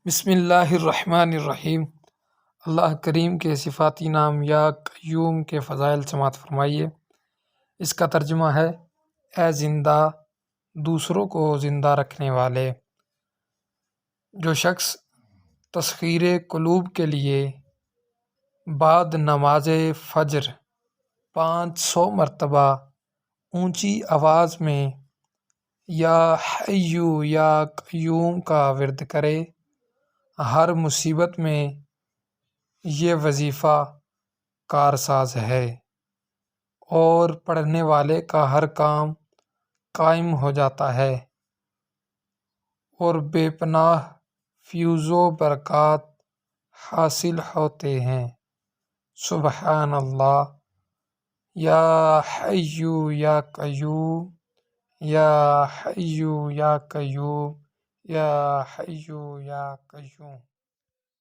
بسم اللہ الرحمن الرحیم۔ اللہ کریم کے صفاتی نام یا قیوم کے فضائل سماعت فرمائیے۔ اس کا ترجمہ ہے: اے زندہ دوسروں کو زندہ رکھنے والے۔ جو شخص تسخیر قلوب کے لیے بعد نماز فجر 500 مرتبہ اونچی آواز میں یا حی یا قیوم کا ورد کرے، ہر مصیبت میں یہ وظیفہ کارساز ہے اور پڑھنے والے کا ہر کام قائم ہو جاتا ہے اور بے پناہ فیوز و برکات حاصل ہوتے ہیں۔ سبحان اللہ، یا حی یا قیوم، یا حی یا قیوم، یا حی یا قیوم۔